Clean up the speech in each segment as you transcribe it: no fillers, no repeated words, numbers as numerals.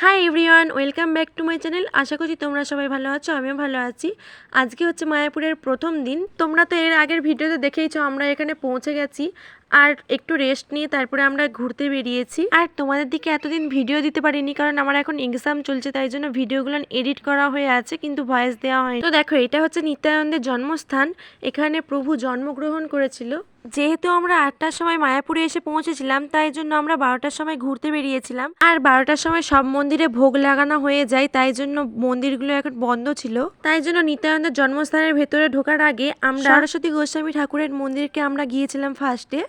High everyone, welcome back to my channel. আশা করছি তোমরা সবাই ভালো আছো, আমিও ভালো আছি। আজকে হচ্ছে মায়াপুরের প্রথম দিন। তোমরা তো এর আগের ভিডিওতে দেখেইছো আমরা এখানে পৌঁছে গেছি আর একটু রেস্ট নিয়ে তারপরে আমরা ঘুরতে বেরিয়েছি। আর তোমাদের দিকে এতদিন ভিডিও দিতে পারিনি কারণ আমার এখন এক্সাম চলছে, তাই জন্য ভিডিওগুলো এডিট করা হয়ে আছে কিন্তু ভয়েস দেওয়া হয়নি। তো দেখো, এটা হচ্ছে নিত্যানন্দের জন্মস্থান। এখানে প্রভু জন্মগ্রহণ করেছিল। যেহেতু আমরা 8টার সময় মায়াপুরে এসে পৌঁছেছিলাম, তাই জন্য আমরা 12টার সময় ঘুরতে বেরিয়েছিলাম। আর 12টার সময় সব মন্দিরে ভোগ লাগানো হয়ে যায়, তাই জন্য মন্দিরগুলো এখন বন্ধ ছিল। তাই জন্য নিত্যানন্দের জন্মস্থানের ভেতরে ঢোকার আগে আমরা সরস্বতী গোস্বামী ঠাকুরের মন্দিরকে আমরা গিয়েছিলাম ফার্স্টে,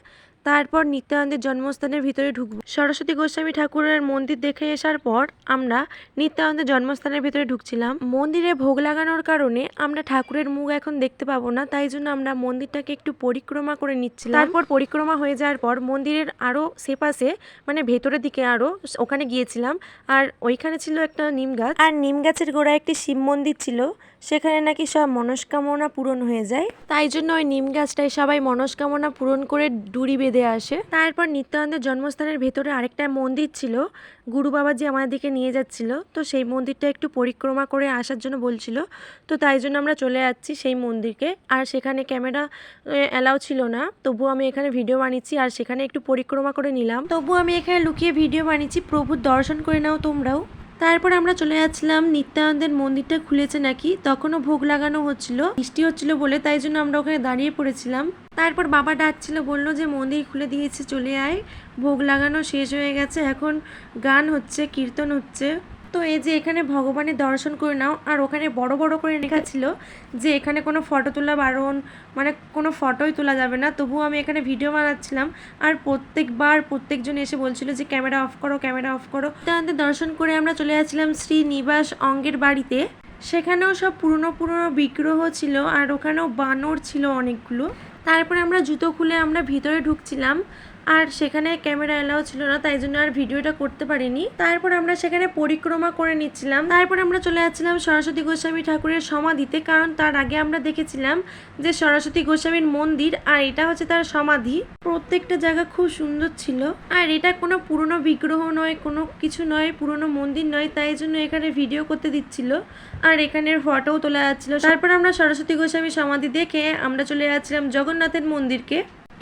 তারপর নিত্যানন্দের জন্মস্থানের ভিতরে ঢুকবো। সরস্বতী গোস্বামী ঠাকুরের মন্দির দেখে আসার পর আমরা নিত্যানন্দের জন্মস্থানের ভিতরে ঢুকছিলাম। মন্দিরে ভোগ লাগানোর কারণে আমরা ঠাকুরের মুখ এখন দেখতে পাবো না, তাই জন্য আমরা মন্দিরটাকে একটু পরিক্রমা করে নিচ্ছিলাম। তারপর পরিক্রমা হয়ে যাওয়ার পর মন্দিরের আরো সেপাশে মানে ভেতরের দিকে আরো ওখানে গিয়েছিলাম। আর ওইখানে ছিল একটা নিম গাছ, আর নিম গাছের গোড়ায় একটি শিব মন্দির ছিল। সেখানে নাকি সব মনস্কামনা পূরণ হয়ে যায়, তাই জন্য ওই নিম গাছটায় সবাই মনস্কামনা পূরণ করে ডুরি বেঁধে আসে। তারপর নিত্যানন্দের জন্মস্থানের ভেতরে আরেকটা মন্দির ছিল, গুরু বাবাজি আমাদের দিকে নিয়ে যাচ্ছিল। তো সেই মন্দিরটা একটু পরিক্রমা করে আসার জন্য বলছিল, তো তাই জন্য আমরা চলে যাচ্ছি সেই মন্দিরকে। আর সেখানে ক্যামেরা অ্যালাউ ছিল না, তবুও আমি এখানে ভিডিও বানিয়েছি আর সেখানে একটু পরিক্রমা করে নিলাম। তবুও আমি এখানে লুকিয়ে ভিডিও বানিয়েছি, প্রভুর দর্শন করে নাও তোমরাও। তারপর আমরা চলে যাচ্ছিলাম, নিত্যানন্দের মন্দিরটা খুলেছে নাকি, তখনও ভোগ লাগানো হচ্ছিল, বৃষ্টি হচ্ছিল বলে, তাই জন্য আমরা ওখানে দাঁড়িয়ে পড়েছিলাম। তারপর বাবা ডাকছিল, বললো যে মন্দির খুলে দিয়েছে, চলে আয়, ভোগ লাগানো শেষ হয়ে গেছে, এখন গান হচ্ছে, কীর্তন হচ্ছে। তো এই যে এখানে ভগবানের দর্শন করে নাও। আর ওখানে বড় বড় করে লেখা ছিল যে এখানে কোনো ফটো তোলা বারণ, মানে কোনো ফটোই তোলা যাবে না। তবুও আমি এখানে ভিডিও বানাচ্ছিলাম আর প্রত্যেকজন এসে বলছিল যে ক্যামেরা অফ করো, ক্যামেরা অফ করো। তাদের দর্শন করে আমরা চলে যাচ্ছিলাম শ্রীনিবাস অঙ্গের বাড়িতে। সেখানেও সব পুরনো বিগ্রহ ছিল আর ওখানেও বানর ছিল অনেকগুলো। তারপরে আমরা জুতো খুলে আমরা ভিতরে ঢুকছিলাম, আর সেখানে ক্যামেরা এলাও ছিল না, তাই জন্য আর ভিডিওটা করতে পারিনি। তারপর আমরা সেখানে পরিক্রমা করে নিচ্ছিলাম। তারপর আমরা চলে যাচ্ছিলাম সরস্বতী গোস্বামী ঠাকুরের সমাধিতে, কারণ তার আগে আমরা দেখেছিলাম যে সরস্বতী গোস্বামীর মন্দির আর এটা হচ্ছে তার সমাধি। প্রত্যেকটা জায়গা খুব সুন্দর ছিল, আর এটা কোনো পুরনো বিগ্রহ নয়, কোনো কিছু নয়, পুরনো মন্দির নয়, তাই জন্য এখানে ভিডিও করতে দিচ্ছিল আর এখানের ফটোও তোলা যাচ্ছিল। তারপর আমরা সরস্বতী গোস্বামী সমাধি দেখে আমরা চলে যাচ্ছিলাম জগন্নাথের মন্দিরকে।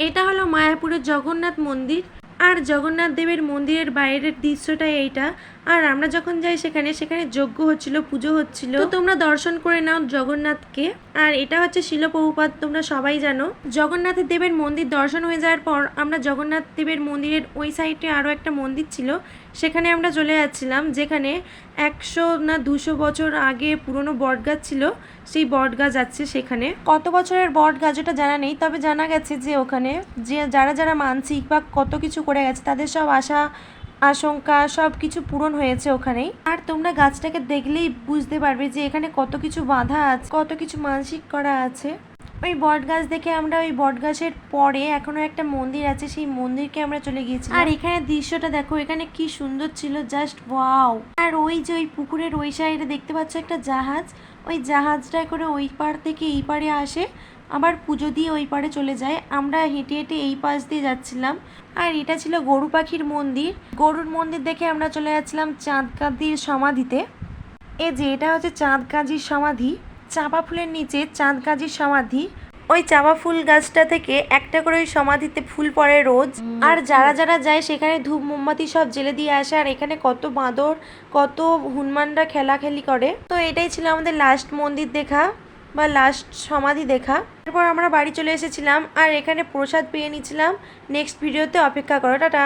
এটা হলো মায়াপুরের জগন্নাথ মন্দির, আর জগন্নাথ দেবের মন্দিরের বাইরের দৃশ্যটা এইটা। আর আমরা যখন যাই সেখানে যজ্ঞ হচ্ছিল, পুজো হচ্ছিল, তো তোমরা দর্শন করে নাও জগন্নাথকে। আর এটা হচ্ছে শিল প্রভুপাদ, তোমরা সবাই জানো। জগন্নাথ দেবের মন্দির দর্শন হয়ে যাওয়ার পর আমরা জগন্নাথ দেবের মন্দিরের ওই সাইডে আরও একটা মন্দির ছিল, সেখানে আমরা চলে যাচ্ছিলাম, যেখানে 100 না 200 বছর আগে পুরনো বটগাছ ছিল, সেই বটগাছ আছে সেখানে। কত বছরের বটগাছ ওটা জানা নেই, তবে জানা গেছে যে ওখানে যে যারা মানসিক বা কত কিছু করে গেছে তাদের সব আশা আশঙ্কা সব কিছু পূরণ হয়েছে ওখানেই। আর তোমরা গাছটাকে দেখলেই বুঝতে পারবে যে এখানে কত কিছু বাঁধা আছে, কত কিছু মানসিক করা আছে। ওই বট গাছ দেখে আমরা ওই বট গাছের পরে এখনো একটা মন্দির আছে, সেই মন্দিরকে আমরা চলে গিয়েছি। আর এখানে দৃশ্যটা দেখো, এখানে কি সুন্দর ছিল, জাস্ট ওয়াও। আর ওই যে ওই পুকুরের ওই সাইডে দেখতে পাচ্ছ একটা জাহাজ, ওই জাহাজটা করে ওই পার থেকে এই পারে আসে, আবার পুজো দিয়ে ওই পারে চলে যায়। আমরা হেঁটে হেঁটে এই পাশ দিয়ে যাচ্ছিলাম। আর এটা ছিল গরু পাখির মন্দির। গরুর মন্দির দেখে আমরা চলে যাচ্ছিলাম চাঁদকাজির সমাধিতে। এই যে এটা হচ্ছে চাঁদকাজির সমাধি, চাঁপা ফুলের নিচে চাঁদকাজির সমাধি। ওই চাঁপা ফুল গাছটা থেকে একটা করে ওই সমাধিতে ফুল পড়ে রোজ। আর যারা যায় সেখানে ধূপ মোমবাতি সব জেলে দিয়ে আসে। আর এখানে কত বাঁদর, কত হনুমানরা খেলাখেলি করে। তো এটাই ছিল আমাদের লাস্ট মন্দির দেখা বা লাস্ট সমাধি দেখা। তারপর আমরা বাড়ি চলে এসেছিলাম আর এখানে প্রসাদ পেয়ে নিয়েছিলাম। নেক্সট ভিডিওতে অপেক্ষা করো, টাটা।